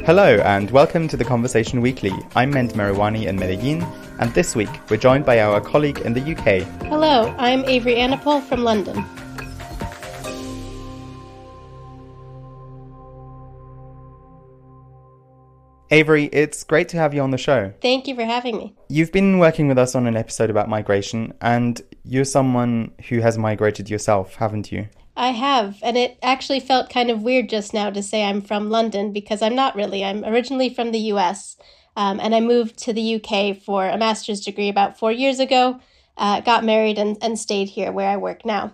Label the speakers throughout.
Speaker 1: Hello and welcome to the Conversation Weekly. I'm Mend Merawani in Medellin, and this week we're joined by our colleague in the UK.
Speaker 2: Hello, I'm Avery Anapol from London.
Speaker 1: Avery, it's great to have you on the show.
Speaker 2: Thank you for having me.
Speaker 1: You've been working with us on an episode about migration, and you're someone who has migrated yourself, haven't you?
Speaker 2: I have, and it actually felt kind of weird just now to say I'm from London because I'm not really. I'm originally from the US, and I moved to the UK for a master's degree about 4 years ago, got married and stayed here where I work now.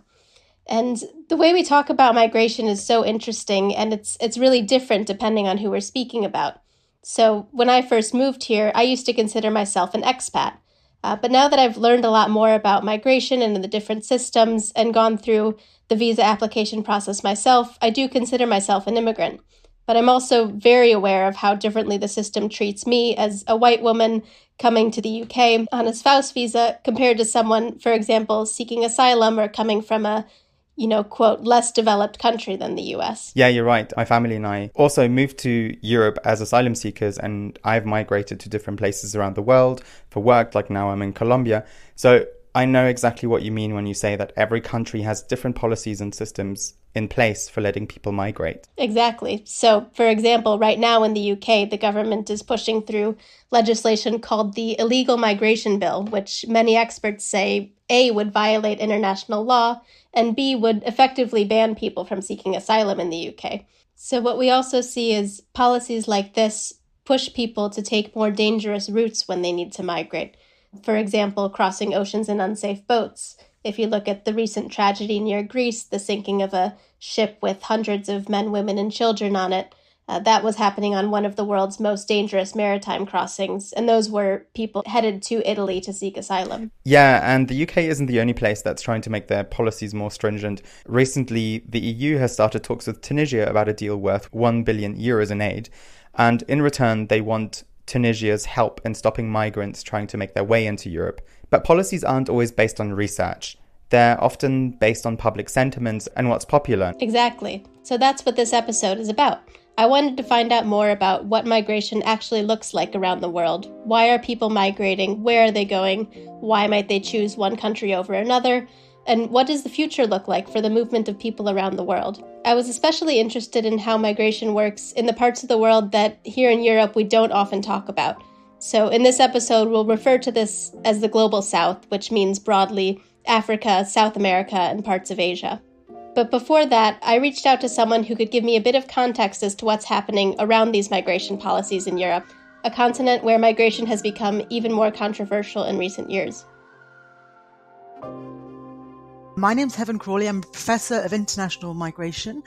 Speaker 2: And the way we talk about migration is so interesting, and it's really different depending on who we're speaking about. So when I first moved here, I used to consider myself an expat. But now that I've learned a lot more about migration and the different systems and gone through the visa application process myself, I do consider myself an immigrant. But I'm also very aware of how differently the system treats me as a white woman coming to the UK on a spouse visa compared to someone, for example, seeking asylum or coming from a quote, less developed country than the US.
Speaker 1: Yeah, you're right. My family and I also moved to Europe as asylum seekers, and I've migrated to different places around the world for work, like now I'm in Colombia. So I know exactly what you mean when you say that every country has different policies and systems in place for letting people migrate.
Speaker 2: Exactly. So, for example, right now in the UK, the government is pushing through legislation called the Illegal Migration Bill, which many experts say, A, would violate international law, and B, would effectively ban people from seeking asylum in the UK. So what we also see is policies like this push people to take more dangerous routes when they need to migrate. For example, crossing oceans in unsafe boats. If you look at the recent tragedy near Greece, the sinking of a ship with hundreds of men, women, and children on it, that was happening on one of the world's most dangerous maritime crossings, and those were people headed to Italy to seek asylum.
Speaker 1: Yeah, and the UK isn't the only place that's trying to make their policies more stringent. Recently, the EU has started talks with Tunisia about a deal worth €1 billion in aid, and in return, they want Tunisia's help in stopping migrants trying to make their way into Europe. But policies aren't always based on research. They're often based on public sentiments and what's popular.
Speaker 2: Exactly. So that's what this episode is about. I wanted to find out more about what migration actually looks like around the world. Why are people migrating? Where are they going? Why might they choose one country over another? And what does the future look like for the movement of people around the world? I was especially interested in how migration works in the parts of the world that here in Europe we don't often talk about. So in this episode, we'll refer to this as the Global South, which means broadly Africa, South America, and parts of Asia. But before that, I reached out to someone who could give me a bit of context as to what's happening around these migration policies in Europe, a continent where migration has become even more controversial in recent years.
Speaker 3: My name's Crawley. I'm a professor of international migration,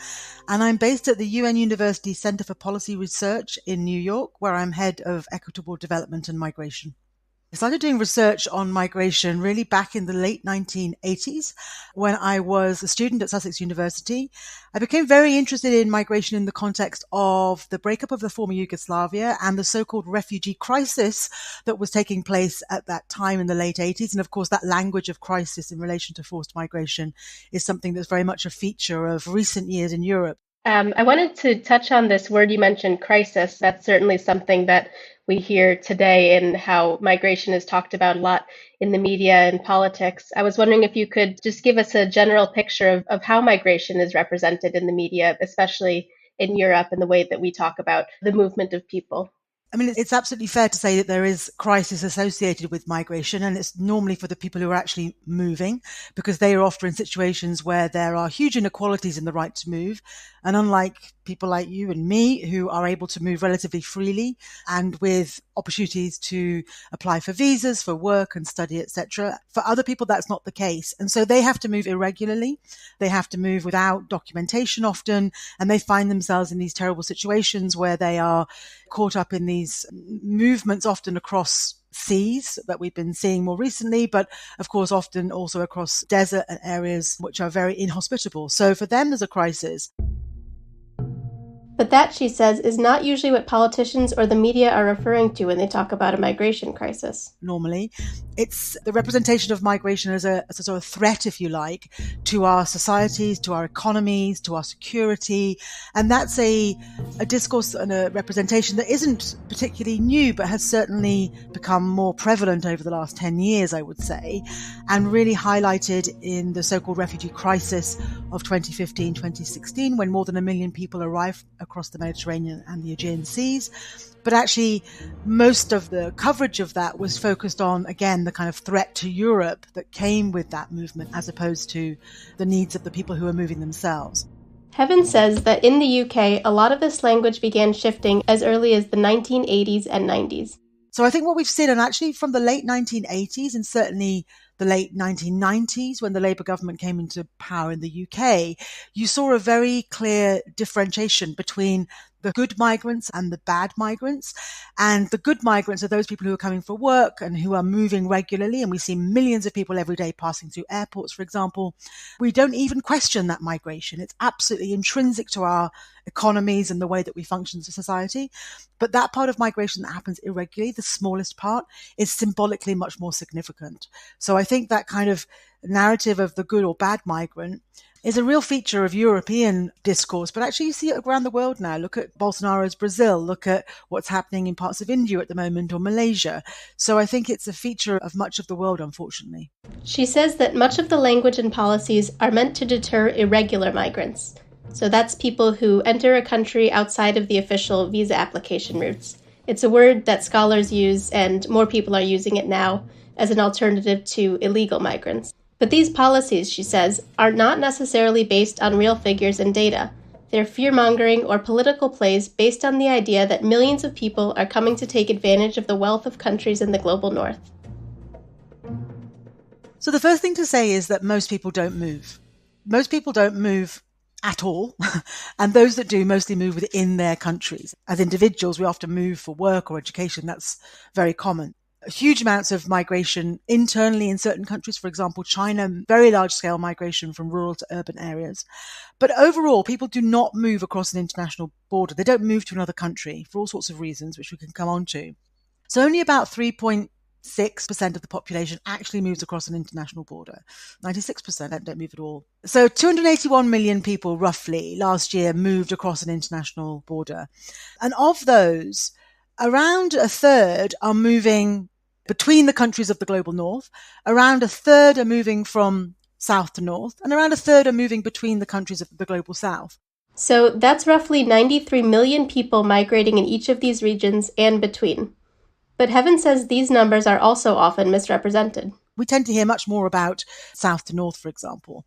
Speaker 3: and I'm based at the UN University Centre for Policy Research in New York, where I'm head of equitable development and migration. I started doing research on migration really back in the late 1980s when I was a student at Sussex University. I became very interested in migration in the context of the breakup of the former Yugoslavia and the so-called refugee crisis that was taking place at that time in the late 80s. And of course, that language of crisis in relation to forced migration is something that's very much a feature of recent years in Europe.
Speaker 2: I wanted to touch on this word you mentioned, crisis. That's certainly something that we hear today in how migration is talked about a lot in the media and politics. I was wondering if you could just give us a general picture of how migration is represented in the media, especially in Europe and the way that we talk about the movement of people.
Speaker 3: I mean, it's absolutely fair to say that there is crisis associated with migration, and it's normally for the people who are actually moving, because they are often in situations where there are huge inequalities in the right to move. And unlike people like you and me who are able to move relatively freely and with opportunities to apply for visas, for work and study, etc., for other people, that's not the case. And so they have to move irregularly. They have to move without documentation often, and they find themselves in these terrible situations where they are caught up in these movements, often across seas that we've been seeing more recently, but of course often also across desert and areas which are very inhospitable. So for them, there's a crisis.
Speaker 2: But that, she says, is not usually what politicians or the media are referring to when they talk about a migration crisis.
Speaker 3: Normally, it's the representation of migration as a sort of threat, if you like, to our societies, to our economies, to our security. And that's a discourse and a representation that isn't particularly new, but has certainly become more prevalent over the last 10 years, I would say, and really highlighted in the so-called refugee crisis of 2015-2016, when more than 1 million people arrived across the Mediterranean and the Aegean Seas. But actually, most of the coverage of that was focused on, again, the kind of threat to Europe that came with that movement, as opposed to the needs of the people who were moving themselves.
Speaker 2: Heaven says that in the UK, a lot of this language began shifting as early as the 1980s and 90s.
Speaker 3: So I think what we've seen, and actually from the late 1980s and certainly the late 1990s, when the Labour government came into power in the UK, you saw a very clear differentiation between the good migrants and the bad migrants. And the good migrants are those people who are coming for work and who are moving regularly. And we see millions of people every day passing through airports, for example. We don't even question that migration. It's absolutely intrinsic to our economies and the way that we function as a society. But that part of migration that happens irregularly, the smallest part, is symbolically much more significant. So I think that kind of narrative of the good or bad migrant is a real feature of European discourse, but actually you see it around the world now. Look at Bolsonaro's Brazil, look at what's happening in parts of India at the moment, or Malaysia. So I think it's a feature of much of the world, unfortunately.
Speaker 2: She says that much of the language and policies are meant to deter irregular migrants. So that's people who enter a country outside of the official visa application routes. It's a word that scholars use, and more people are using it now, as an alternative to illegal migrants. But these policies, she says, are not necessarily based on real figures and data. They're fear-mongering or political plays based on the idea that millions of people are coming to take advantage of the wealth of countries in the global north.
Speaker 3: So the first thing to say is that most people don't move. Most people don't move at all. And those that do mostly move within their countries. As individuals, we often move for work or education. That's very common. Huge amounts of migration internally in certain countries, for example, China, very large-scale migration from rural to urban areas. But overall, people do not move across an international border. They don't move to another country for all sorts of reasons, which we can come on to. So only about 3.6% of the population actually moves across an international border. 96% don't move at all. So 281 million people, roughly, last year moved across an international border. And of those, around a third are moving between the countries of the global north, around a third are moving from south to north, and around a third are moving between the countries of the global south.
Speaker 2: So that's roughly 93 million people migrating in each of these regions and between. But Heaven says these numbers are also often misrepresented.
Speaker 3: We tend to hear much more about south to north, for example.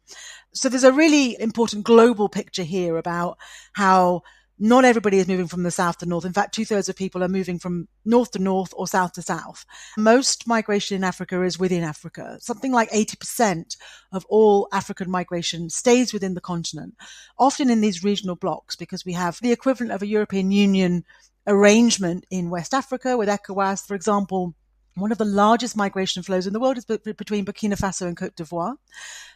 Speaker 3: So there's a really important global picture here about how not everybody is moving from the south to north. In fact, 2/3 of people are moving from north to north or south to south. Most migration in Africa is within Africa. Something like 80% of all African migration stays within the continent, often in these regional blocks, because we have the equivalent of a European Union arrangement in West Africa with ECOWAS, for example. One of the largest migration flows in the world is between Burkina Faso and Côte d'Ivoire.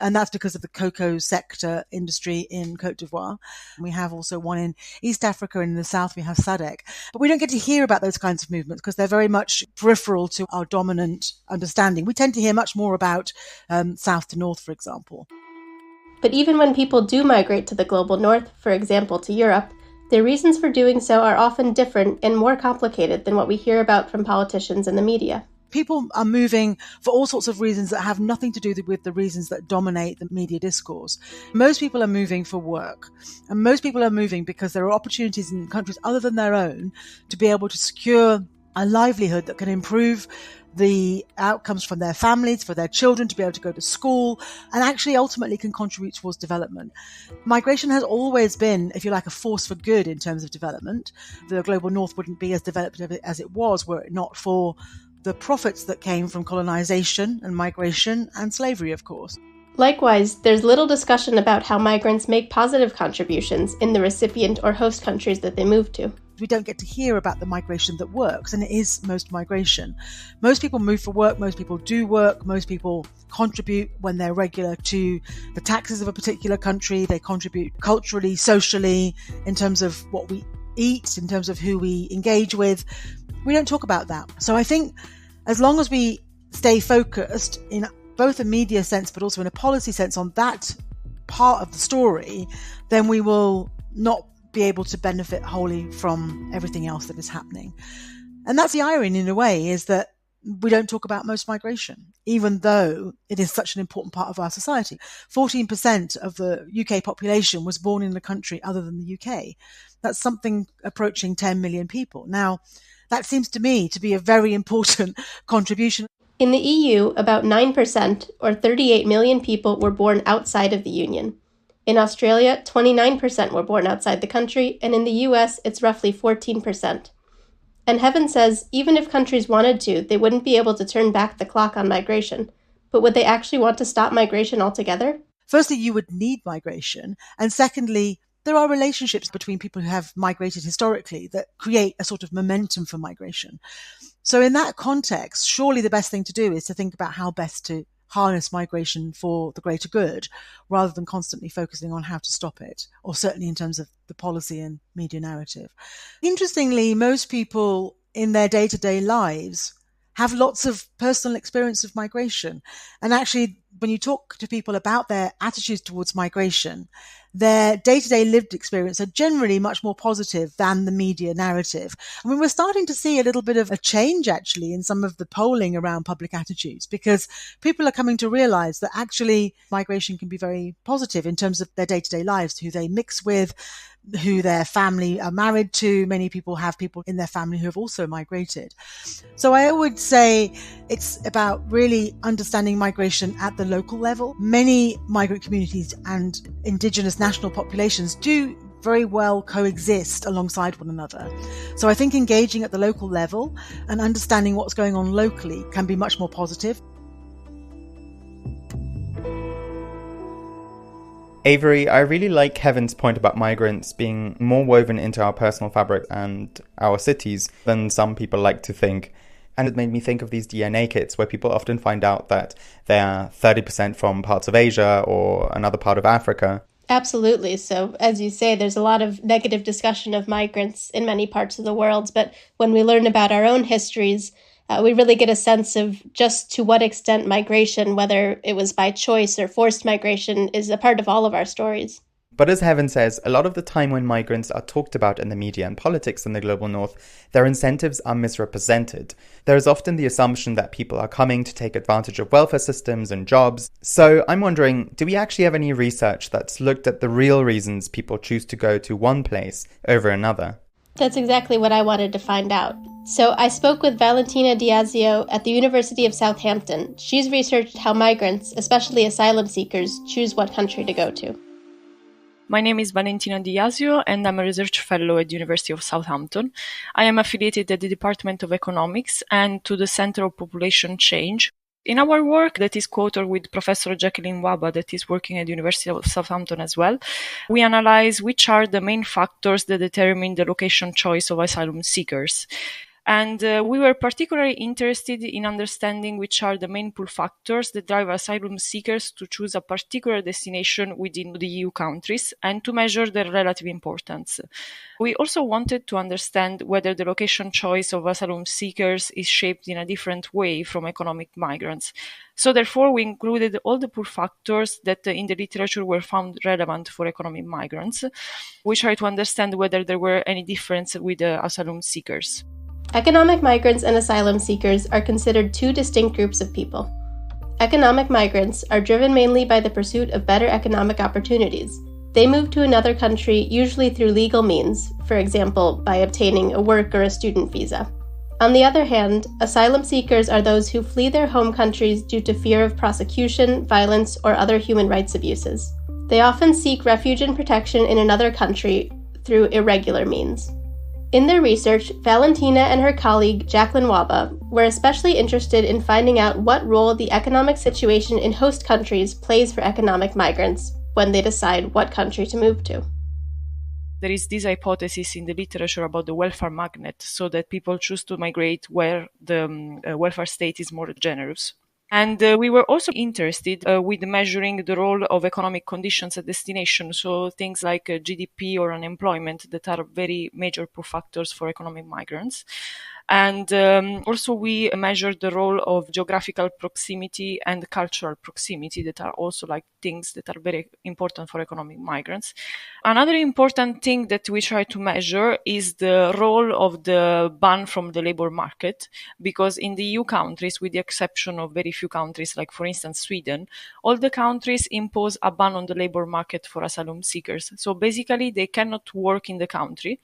Speaker 3: And that's because of the cocoa sector industry in Côte d'Ivoire. We have also one in East Africa, and in the south we have SADC. But we don't get to hear about those kinds of movements because they're very much peripheral to our dominant understanding. We tend to hear much more about south to north, for example.
Speaker 2: But even when people do migrate to the global north, for example to Europe, their reasons for doing so are often different and more complicated than what we hear about from politicians and the media.
Speaker 3: People are moving for all sorts of reasons that have nothing to do with the reasons that dominate the media discourse. Most people are moving for work. And most people are moving because there are opportunities in countries other than their own to be able to secure a livelihood that can improve the outcomes from their families, for their children to be able to go to school, and actually ultimately can contribute towards development. Migration has always been, if you like, a force for good in terms of development. The global north wouldn't be as developed as it was were it not for the profits that came from colonization and migration and slavery, of course.
Speaker 2: Likewise, there's little discussion about how migrants make positive contributions in the recipient or host countries that they move to.
Speaker 3: we don't get to hear about the migration that works, and it is most migration. Most people move for work, most people do work, most people contribute when they're regular to the taxes of a particular country, they contribute culturally, socially, in terms of what we eat, in terms of who we engage with. We don't talk about that. So I think as long as we stay focused in both a media sense but also in a policy sense on that part of the story, then we will not be able to benefit wholly from everything else that is happening. And that's the irony in a way, is that we don't talk about most migration, even though it is such an important part of our society. 14% of the UK population was born in a country other than the UK. That's something approaching 10 million people. Now, that seems to me to be a very important contribution.
Speaker 2: In the EU, about 9%, or 38 million people, were born outside of the Union. In Australia, 29% were born outside the country, and in the US, it's roughly 14%. And Heaven says even if countries wanted to, they wouldn't be able to turn back the clock on migration. But would they actually want to stop migration altogether?
Speaker 3: Firstly, you would need migration. And secondly, there are relationships between people who have migrated historically that create a sort of momentum for migration. So in that context, surely the best thing to do is to think about how best to harness migration for the greater good, rather than constantly focusing on how to stop it, or certainly in terms of the policy and media narrative. Interestingly, most people in their day-to-day lives have lots of personal experience of migration. And actually, when you talk to people about their attitudes towards migration, their day-to-day lived experience are generally much more positive than the media narrative. I mean, we're starting to see a little bit of a change, actually, in some of the polling around public attitudes, because people are coming to realize that actually migration can be very positive in terms of their day-to-day lives, who they mix with, who their family are married to. Many people have people in their family who have also migrated. So I would say it's about really understanding migration at the local level. Many migrant communities and indigenous national populations do very well coexist alongside one another. So I think engaging at the local level and understanding what's going on locally can be much more positive.
Speaker 1: Avery, I really like Heaven's point about migrants being more woven into our personal fabric and our cities than some people like to think. And it made me think of these DNA kits where people often find out that they are 30% from parts of Asia or another part of Africa.
Speaker 2: Absolutely. So, as you say, there's a lot of negative discussion of migrants in many parts of the world. But when we learn about our own histories, we really get a sense of just to what extent migration, whether it was by choice or forced migration, is a part of all of our stories.
Speaker 1: But as Heaven says, a lot of the time when migrants are talked about in the media and politics in the global north, their incentives are misrepresented. There is often the assumption that people are coming to take advantage of welfare systems and jobs. So I'm wondering, do we actually have any research that's looked at the real reasons people choose to go to one place over another?
Speaker 2: That's exactly what I wanted to find out. So I spoke with Valentina Di Iasio at the University of Southampton. She's researched how migrants, especially asylum seekers, choose what country to go to.
Speaker 4: My name is Valentina Di Iasio, and I'm a research fellow at the University of Southampton. I am affiliated at the Department of Economics and to the Center of Population Change. In our work that is co-authored with Professor Jacqueline Waba, that is working at the University of Southampton as well, we analyze which are the main factors that determine the location choice of asylum seekers. And we were particularly interested in understanding which are the main pull factors that drive asylum seekers to choose a particular destination within the EU countries and to measure their relative importance. We also wanted to understand whether the location choice of asylum seekers is shaped in a different way from economic migrants. So therefore, we included all the pull factors that in the literature were found relevant for economic migrants. We tried to understand whether there were any difference with asylum seekers.
Speaker 2: Economic migrants and asylum seekers are considered two distinct groups of people. Economic migrants are driven mainly by the pursuit of better economic opportunities. They move to another country usually through legal means, for example, by obtaining a work or a student visa. On the other hand, asylum seekers are those who flee their home countries due to fear of prosecution, violence, or other human rights abuses. They often seek refuge and protection in another country through irregular means. In their research, Valentina and her colleague Jacqueline Waba were especially interested in finding out what role the economic situation in host countries plays for economic migrants when they decide what country to move to.
Speaker 4: There is this hypothesis in the literature about the welfare magnet, so that people choose to migrate where the welfare state is more generous. And we were also interested with measuring the role of economic conditions at destination. So things like GDP or unemployment that are very major pull factors for economic migrants. And also we measured the role of geographical proximity and cultural proximity that are also like things that are very important for economic migrants. Another important thing that we try to measure is the role of the ban from the labor market, because in the EU countries, with the exception of very few countries, like for instance Sweden, all the countries impose a ban on the labor market for asylum seekers. So basically they cannot work in the country.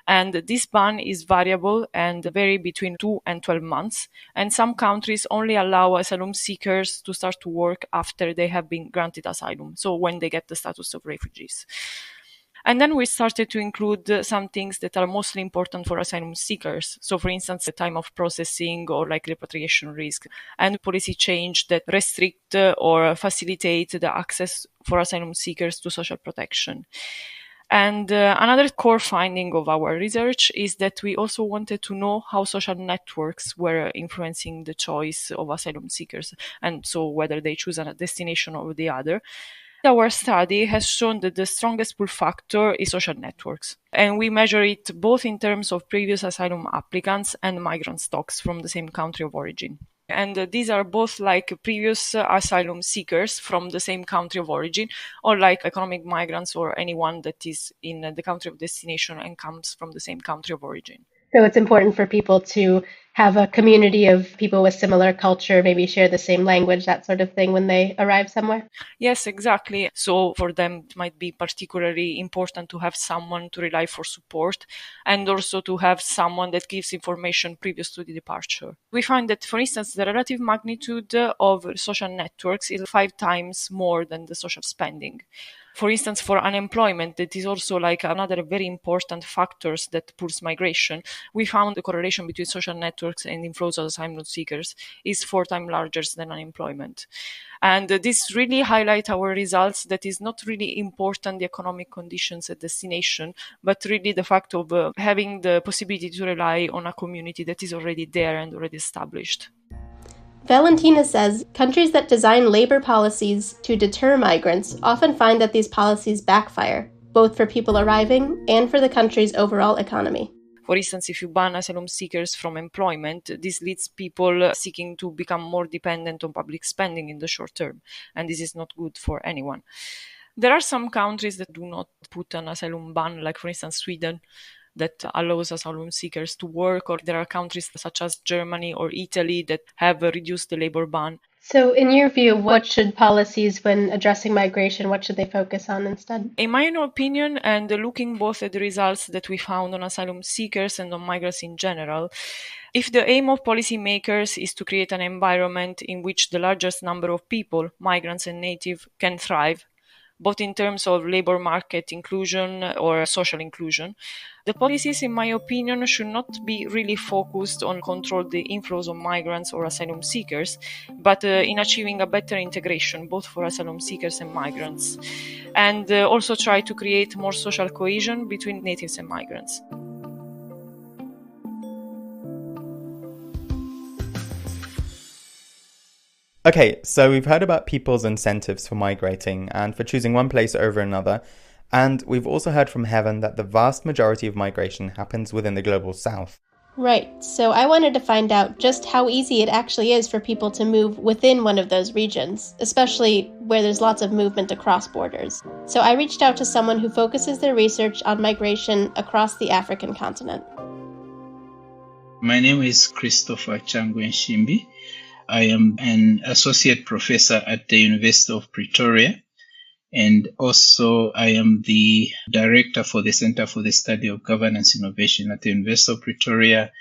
Speaker 4: And this ban is variable and vary between 2 and 12 months. And some countries only allow asylum seekers to start to work after they have been granted asylum, so when they get the status of refugees. And then we started to include some things that are mostly important for asylum seekers. So, for instance, the time of processing or like repatriation risk, and policy change that restrict or facilitate the access for asylum seekers to social protection. And another core finding of our research is that we also wanted to know how social networks were influencing the choice of asylum seekers, and so whether they choose a destination or the other. Our study has shown that the strongest pull factor is social networks, and we measure it both in terms of previous asylum applicants and migrant stocks from the same country of origin. And these are both like previous asylum seekers from the same country of origin, or like economic migrants or anyone that is in the country of destination and comes from the same country of origin.
Speaker 2: So it's important for people to have a community of people with similar culture, maybe share the same language, that sort of thing when they arrive somewhere?
Speaker 4: Yes, exactly. So for them, it might be particularly important to have someone to rely for support, and also to have someone that gives information previous to the departure. We find that, for instance, the relative magnitude of social networks is 5 times more than the social spending. For instance, for unemployment, that is also like another very important factors that pulls migration. We found the correlation between social networks and inflows of asylum seekers is 4 times larger than unemployment. And this really highlight our results that is not really important the economic conditions at destination, but really the fact of having the possibility to rely on a community that is already there and already established.
Speaker 2: Valentina says countries that design labor policies to deter migrants often find that these policies backfire, both for people arriving and for the country's overall economy.
Speaker 4: For instance, if you ban asylum seekers from employment, this leads people seeking to become more dependent on public spending in the short term, and this is not good for anyone. There are some countries that do not put an asylum ban, like for instance Sweden, that allows asylum seekers to work, or there are countries such as Germany or Italy that have reduced the labor ban.
Speaker 2: So in your view, what should policies when addressing migration, what should they focus on instead?
Speaker 4: In my opinion, and looking both at the results that we found on asylum seekers and on migrants in general, if the aim of policymakers is to create an environment in which the largest number of people, migrants and native, can thrive, both in terms of labor market inclusion or social inclusion, the policies, in my opinion, should not be really focused on control the inflows of migrants or asylum seekers, but in achieving a better integration, both for asylum seekers and migrants, and also try to create more social cohesion between natives and migrants.
Speaker 1: Okay, so we've heard about people's incentives for migrating and for choosing one place over another, and we've also heard from Heaven that the vast majority of migration happens within the global south.
Speaker 2: Right, so I wanted to find out just how easy it actually is for people to move within one of those regions, especially where there's lots of movement across borders. So I reached out to someone who focuses their research on migration across the African continent.
Speaker 5: My name is Christopher Nshimbi. I am an associate professor at the University of Pretoria, and also I am the director for the Center for the Study of Governance Innovation at the University of Pretoria,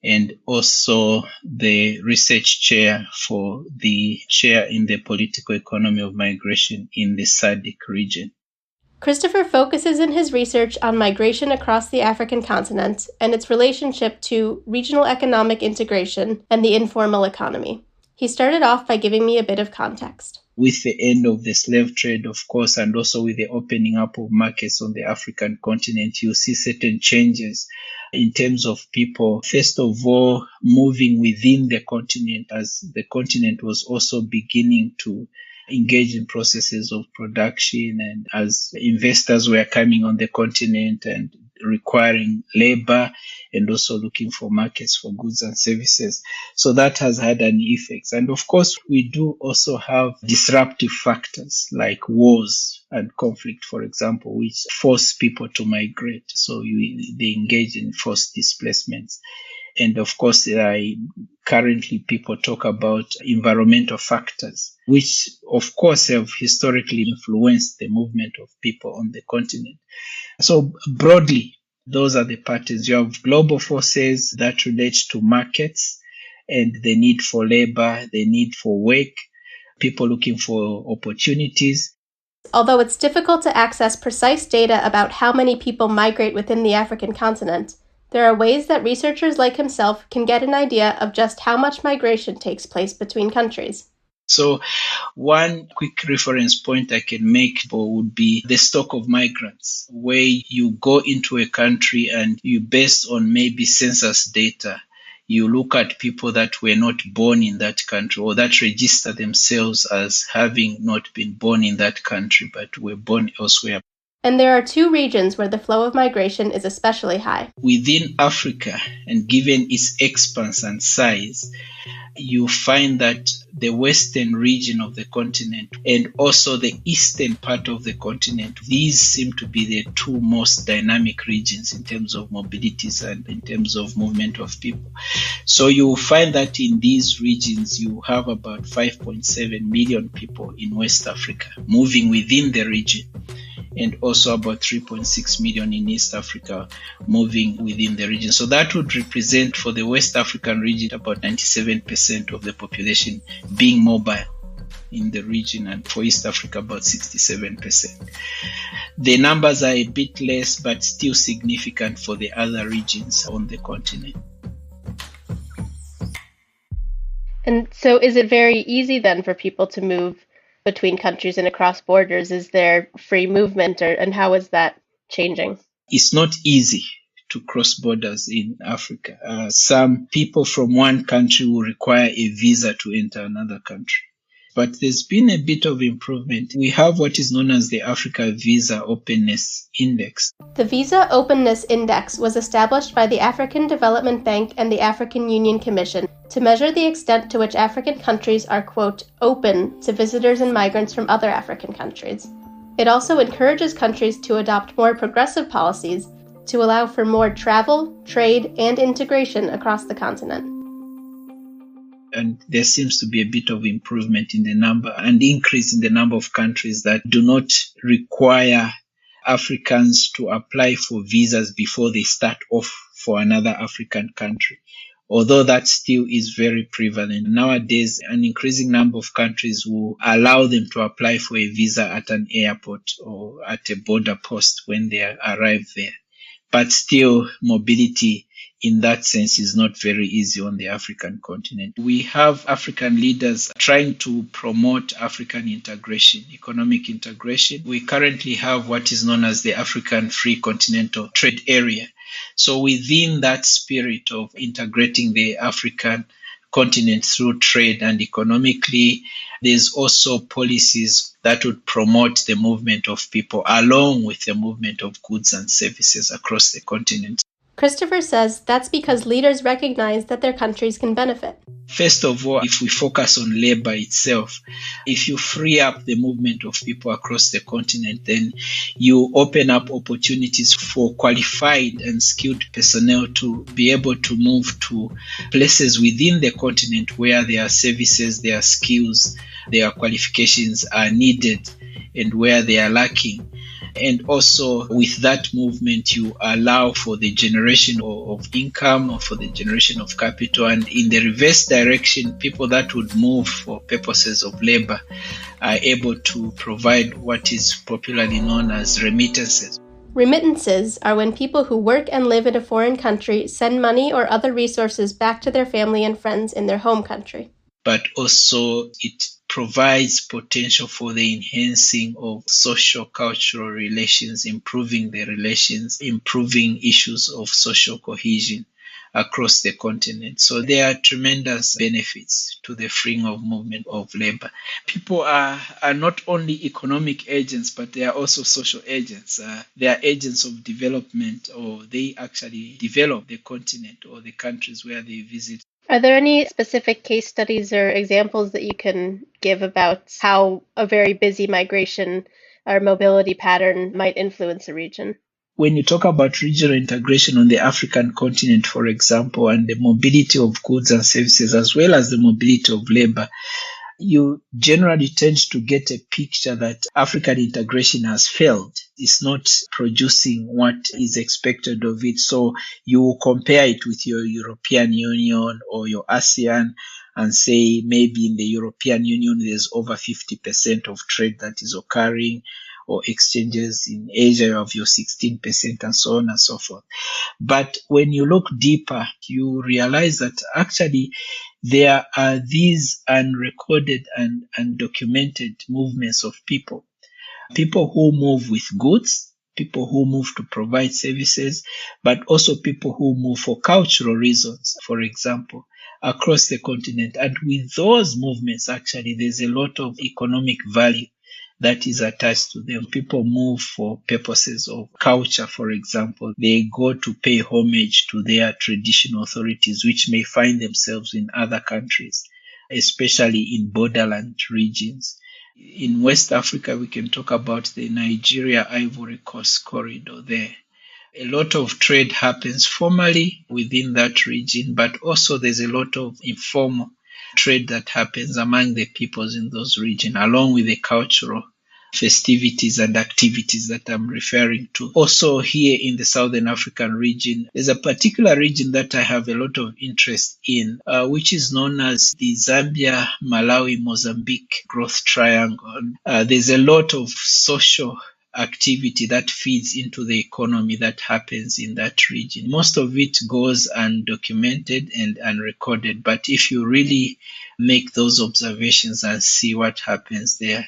Speaker 5: and also the research chair for the chair in the political economy of migration in the SADC region.
Speaker 2: Christopher focuses in his research on migration across the African continent and its relationship to regional economic integration and the informal economy. He started off by giving me a bit of context.
Speaker 5: with the end of the slave trade, of course, and also with the opening up of markets on the African continent, you see certain changes in terms of people, first of all, moving within the continent as the continent was also beginning to engage in processes of production, and as investors were coming on the continent and requiring labor and also looking for markets for goods and services. So that has had an effect. And of course, we do also have disruptive factors like wars and conflict, for example, which force people to migrate. So they engage in forced displacements. And of course, currently people talk about environmental factors, which of course have historically influenced the movement of people on the continent. So broadly, those are the patterns. You have global forces that relate to markets and the need for labor, the need for work, people looking for opportunities.
Speaker 2: Although it's difficult to access precise data about how many people migrate within the African continent, there are ways that researchers like himself can get an idea of just how much migration takes place between countries.
Speaker 5: So one quick reference point I can make would be the stock of migrants, where you go into a country and you, based on maybe census data, you look at people that were not born in that country or that register themselves as having not been born in that country but were born elsewhere.
Speaker 2: And there are two regions where the flow of migration is especially high.
Speaker 5: Within Africa, and given its expanse and size, you find that the western region of the continent and also the eastern part of the continent, these seem to be the two most dynamic regions in terms of mobilities and in terms of movement of people. So you will find that in these regions, you have about 5.7 million people in West Africa moving within the region, and also about 3.6 million in East Africa moving within the region. So that would represent for the West African region about 97% of the population being mobile in the region, and for East Africa about 67%. The numbers are a bit less but still significant for the other regions on the continent.
Speaker 2: And so is it very easy then for people to move between countries and across borders? Is there free movement, and how is that changing?
Speaker 5: It's not easy to cross borders in Africa. Some people from one country will require a visa to enter another country. But there's been a bit of improvement. We have what is known as the Africa Visa Openness Index.
Speaker 2: The Visa Openness Index was established by the African Development Bank and the African Union Commission to measure the extent to which African countries are, quote, open to visitors and migrants from other African countries. It also encourages countries to adopt more progressive policies to allow for more travel, trade, and integration across the continent.
Speaker 5: And there seems to be a bit of improvement in the number and increase in the number of countries that do not require Africans to apply for visas before they start off for another African country. Although that still is very prevalent. Nowadays, an increasing number of countries will allow them to apply for a visa at an airport or at a border post when they arrive there. But still, mobility in that sense is not very easy on the African continent. We have African leaders trying to promote African integration, economic integration. We currently have what is known as the African Free Continental Trade Area. So within that spirit of integrating the African continent through trade and economically, there's also policies that would promote the movement of people along with the movement of goods and services across the continent.
Speaker 2: Christopher says that's because leaders recognize that their countries can benefit.
Speaker 5: First of all, if we focus on labor itself, if you free up the movement of people across the continent, then you open up opportunities for qualified and skilled personnel to be able to move to places within the continent where their services, their skills, their qualifications are needed and where they are lacking. And also with that movement, you allow for the generation of income or for the generation of capital. And in the reverse direction, people that would move for purposes of labor are able to provide what is popularly known as remittances.
Speaker 2: Remittances are when people who work and live in a foreign country send money or other resources back to their family and friends in their home country.
Speaker 5: but also it provides potential for the enhancing of social-cultural relations, improving the relations, improving issues of social cohesion across the continent. So there are tremendous benefits to the freeing of movement of labor. People are not only economic agents, but they are also social agents. They are agents of development, or they actually develop the continent or the countries where they visit.
Speaker 2: Are there any specific case studies or examples that you can give about how a very busy migration or mobility pattern might influence a region?
Speaker 5: When you talk about regional integration on the African continent, for example, and the mobility of goods and services, as well as the mobility of labor, you generally tend to get a picture that African integration has failed. It's not producing what is expected of it. So you will compare it with your European Union or your ASEAN and say maybe in the European Union there's over 50% of trade that is occurring, or exchanges in Asia you have your 16% and so on and so forth. But when you look deeper, you realize that actually there are these unrecorded and undocumented movements of people who move with goods, people who move to provide services, but also people who move for cultural reasons, for example, across the continent. And with those movements, actually, there's a lot of economic value that is attached to them. People move for purposes of culture, for example. They go to pay homage to their traditional authorities, which may find themselves in other countries, especially in borderland regions. In West Africa, we can talk about the Nigeria-Ivory Coast corridor there. A lot of trade happens formally within that region, but also there's a lot of informal trade that happens among the peoples in those regions, along with the cultural festivities and activities that I'm referring to. Also here in the Southern African region, there's a particular region that I have a lot of interest in, which is known as the Zambia, Malawi, Mozambique Growth Triangle. There's a lot of social activity that feeds into the economy that happens in that region. Most of it goes undocumented and unrecorded, but if you really make those observations and see what happens there,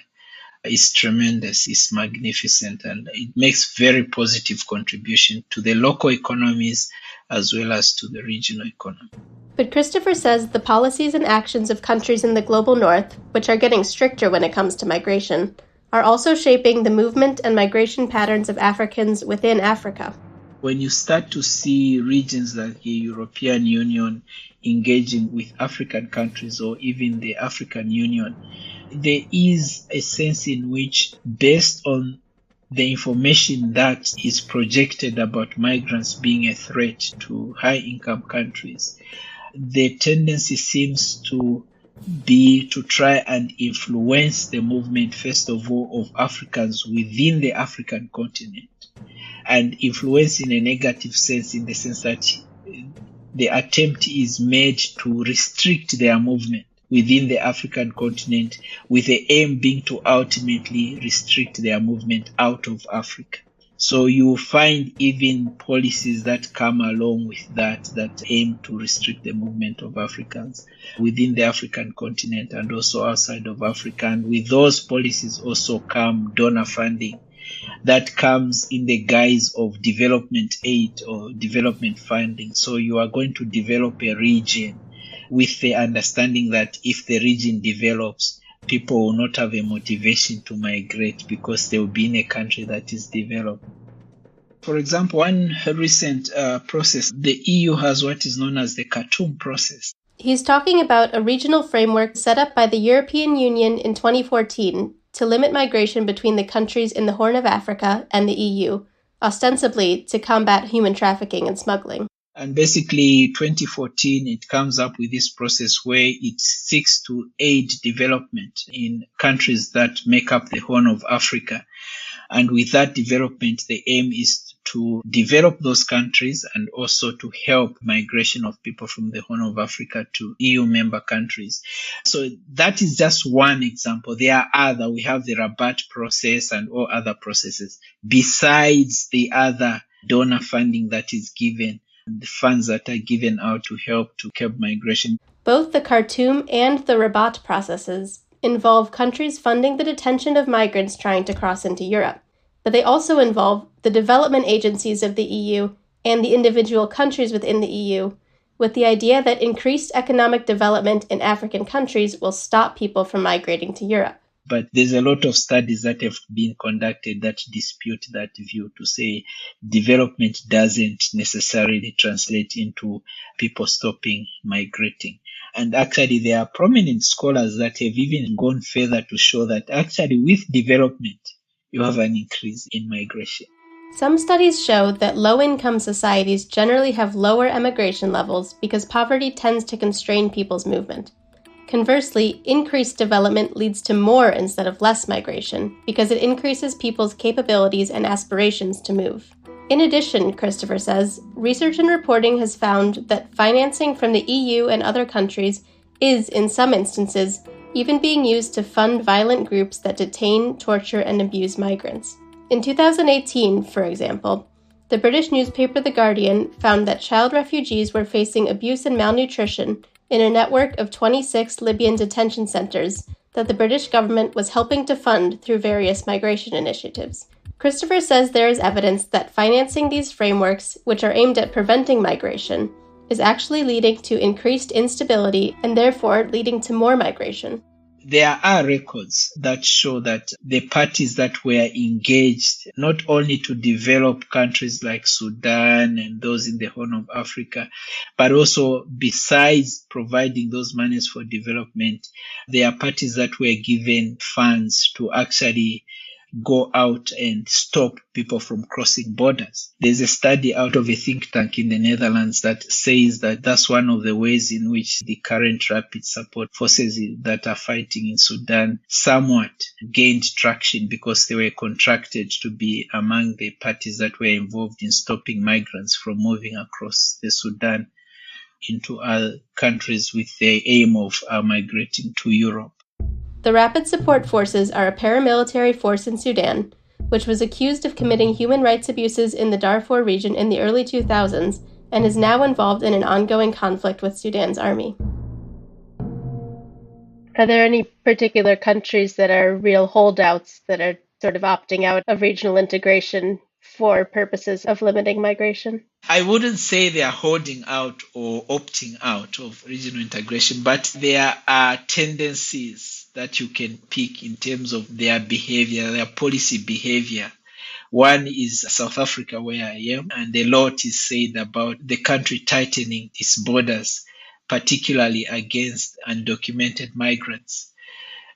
Speaker 5: it's tremendous, it's magnificent, and it makes very positive contribution to the local economies as well as to the regional economy.
Speaker 2: But Christopher says the policies and actions of countries in the global north, which are getting stricter when it comes to migration, are also shaping the movement and migration patterns of Africans within Africa.
Speaker 5: When you start to see regions like the European Union engaging with African countries, or even the African Union, there is a sense in which, based on the information that is projected about migrants being a threat to high-income countries, the tendency seems to be to try and influence the movement, first of all, of Africans within the African continent, and influence in a negative sense, in the sense that the attempt is made to restrict their movement within the African continent, with the aim being to ultimately restrict their movement out of Africa. So you will find even policies that come along with that aim to restrict the movement of Africans within the African continent and also outside of Africa. And with those policies also come donor funding that comes in the guise of development aid or development funding. So you are going to develop a region with the understanding that if the region develops, people will not have a motivation to migrate because they will be in a country that is developed. For example, one recent process, the EU has what is known as the Khartoum process.
Speaker 2: He's talking about a regional framework set up by the European Union in 2014 to limit migration between the countries in the Horn of Africa and the EU, ostensibly to combat human trafficking and smuggling.
Speaker 5: And basically, 2014, it comes up with this process where it seeks to aid development in countries that make up the Horn of Africa. And with that development, the aim is to develop those countries and also to help migration of people from the Horn of Africa to EU member countries. So that is just one example. There are other. We have the Rabat process and all other processes besides the other donor funding that is given, the funds that are given out to help to curb migration.
Speaker 2: Both the Khartoum and the Rabat processes involve countries funding the detention of migrants trying to cross into Europe, but they also involve the development agencies of the EU and the individual countries within the EU, with the idea that increased economic development in African countries will stop people from migrating to Europe.
Speaker 5: But there's a lot of studies that have been conducted that dispute that view, to say development doesn't necessarily translate into people stopping migrating. And actually, there are prominent scholars that have even gone further to show that actually with development, you have an increase in migration.
Speaker 2: Some studies show that low-income societies generally have lower emigration levels because poverty tends to constrain people's movement. Conversely, increased development leads to more instead of less migration because it increases people's capabilities and aspirations to move. In addition, Christopher says, research and reporting has found that financing from the EU and other countries is, in some instances, even being used to fund violent groups that detain, torture, and abuse migrants. In 2018, for example, the British newspaper The Guardian found that child refugees were facing abuse and malnutrition in a network of 26 Libyan detention centers that the British government was helping to fund through various migration initiatives. Christopher says there is evidence that financing these frameworks, which are aimed at preventing migration, is actually leading to increased instability and therefore leading to more migration.
Speaker 5: There are records that show that the parties that were engaged not only to develop countries like Sudan and those in the Horn of Africa, but also besides providing those monies for development, there are parties that were given funds to actually go out and stop people from crossing borders. There's a study out of a think tank in the Netherlands that says that that's one of the ways in which the current rapid support forces that are fighting in Sudan somewhat gained traction because they were contracted to be among the parties that were involved in stopping migrants from moving across the Sudan into other countries with the aim of migrating to Europe.
Speaker 2: The Rapid Support Forces are a paramilitary force in Sudan, which was accused of committing human rights abuses in the Darfur region in the early 2000s and is now involved in an ongoing conflict with Sudan's army. Are there any particular countries that are real holdouts that are sort of opting out of regional integration for purposes of limiting migration?
Speaker 5: I wouldn't say they are holding out or opting out of regional integration, but there are tendencies that you can pick in terms of their behavior, their policy behavior. One is South Africa, where I am, and a lot is said about the country tightening its borders, particularly against undocumented migrants.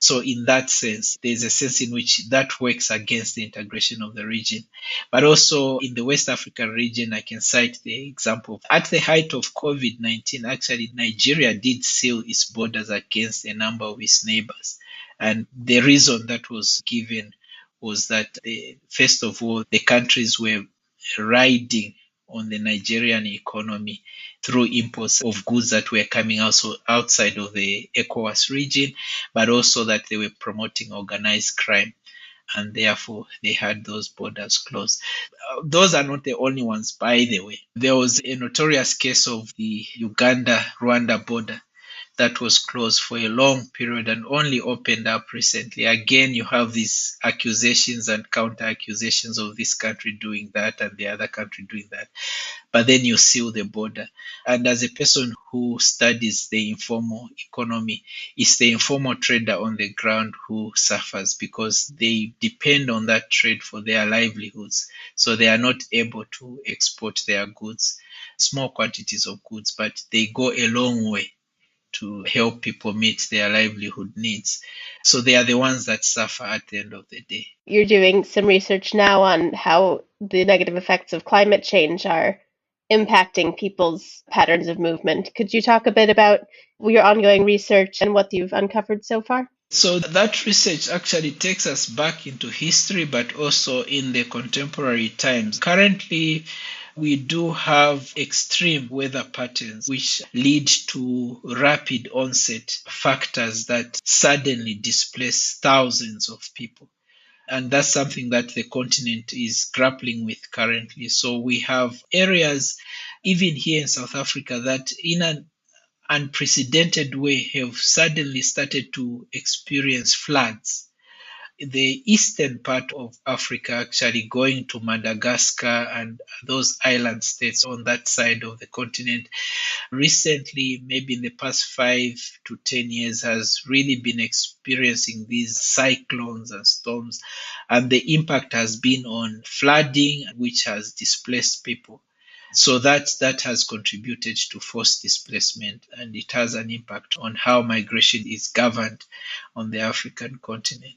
Speaker 5: So in that sense, there's a sense in which that works against the integration of the region. But also in the West African region, I can cite the example. At the height of COVID-19, actually, Nigeria did seal its borders against a number of its neighbors. And the reason that was given was that, first of all, the countries were riding on the Nigerian economy through imports of goods that were coming also outside of the ECOWAS region, but also that they were promoting organized crime, and therefore they had those borders closed. Those are not the only ones, by the way. There was a notorious case of the Uganda-Rwanda border that was closed for a long period and only opened up recently. Again, you have these accusations and counter-accusations of this country doing that and the other country doing that. But then you seal the border. And as a person who studies the informal economy, it's the informal trader on the ground who suffers because they depend on that trade for their livelihoods. So they are not able to export their goods, small quantities of goods, but they go a long way to help people meet their livelihood needs. So they are the ones that suffer at the end of the day.
Speaker 2: You're doing some research now on how the negative effects of climate change are impacting people's patterns of movement. Could you talk a bit about your ongoing research and what you've uncovered so far?
Speaker 5: So that research actually takes us back into history, but also in the contemporary times. Currently, we do have extreme weather patterns which lead to rapid onset factors that suddenly displace thousands of people. And that's something that the continent is grappling with currently. So we have areas, even here in South Africa, that in an unprecedented way have suddenly started to experience floods. The eastern part of Africa, actually going to Madagascar and those island states on that side of the continent, recently, maybe in the past 5 to 10 years, has really been experiencing these cyclones and storms. And the impact has been on flooding, which has displaced people. So that has contributed to forced displacement, and it has an impact on how migration is governed on the African continent.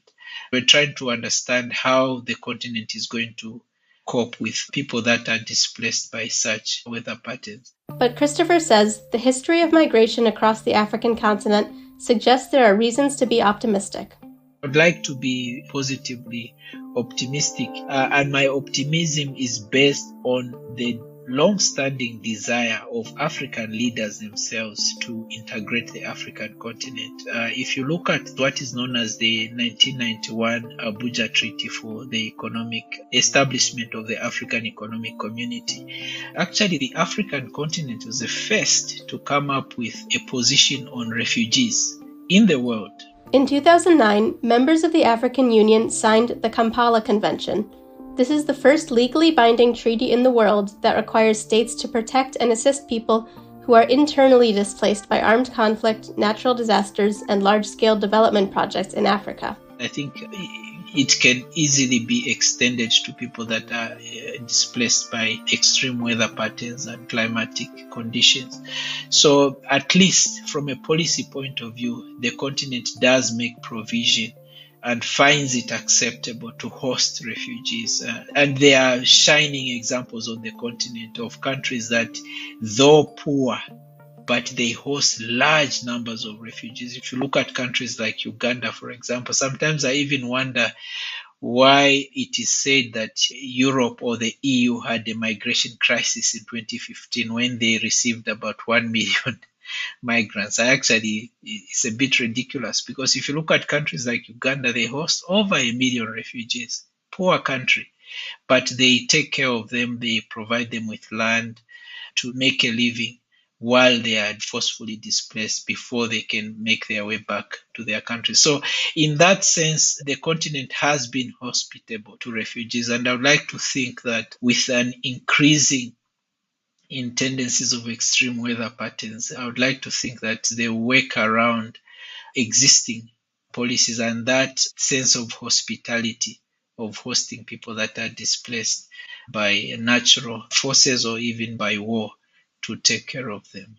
Speaker 5: We're trying to understand how the continent is going to cope with people that are displaced by such weather patterns.
Speaker 2: But Christopher says the history of migration across the African continent suggests there are reasons to be optimistic.
Speaker 5: I'd like to be positively optimistic, and my optimism is based on the long-standing desire of African leaders themselves to integrate the African continent. If you look at what is known as the 1991 Abuja Treaty for the economic establishment of the African Economic Community, actually the African continent was the first to come up with a position on refugees in the world.
Speaker 2: In 2009, members of the African Union signed the Kampala Convention. This is the first legally binding treaty in the world that requires states to protect and assist people who are internally displaced by armed conflict, natural disasters, and large-scale development projects in Africa.
Speaker 5: I think it can easily be extended to people that are displaced by extreme weather patterns and climatic conditions. So at least from a policy point of view, the continent does make provision and finds it acceptable to host refugees. And there are shining examples on the continent of countries that, though poor, but they host large numbers of refugees. If you look at countries like Uganda, for example, sometimes I even wonder why it is said that Europe or the EU had a migration crisis in 2015 when they received about 1 million migrants. It's a bit ridiculous, because if you look at countries like Uganda, they host over 1 million refugees. Poor country, but they take care of them. They provide them with land to make a living while they are forcefully displaced before they can make their way back to their country. So in that sense, the continent has been hospitable to refugees. And I would like to think that with an increasing in tendencies of extreme weather patterns, I would like to think that they work around existing policies and that sense of hospitality of hosting people that are displaced by natural forces or even by war to take care of them.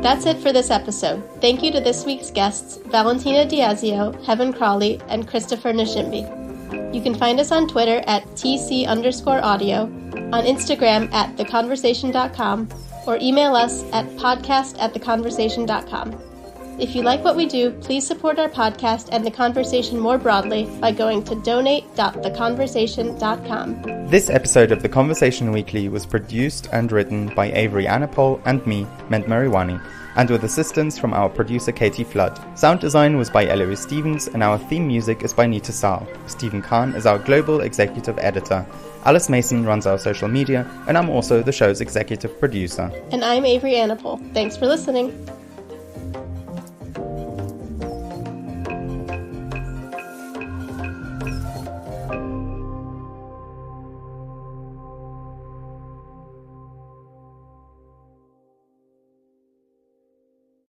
Speaker 2: That's it for this episode. Thank you to this week's guests, Valentina Di Iasio, Heaven Crawley, and Christopher Nshimbi. You can find us on Twitter at TC_audio, on Instagram at theconversation.com, or email us at podcast@theconversation.com. If you like what we do, please support our podcast and The Conversation more broadly by going to donate.theconversation.com.
Speaker 1: This episode of The Conversation Weekly was produced and written by Avery Anapol and me, Ment Mariwani, and with assistance from our producer Katie Flood. Sound design was by Ellery Stevens, and our theme music is by Nita Sal. Stephen Kahn is our global executive editor. Alice Mason runs our social media, and I'm also the show's executive producer.
Speaker 2: And I'm Avery Anapol. Thanks for listening.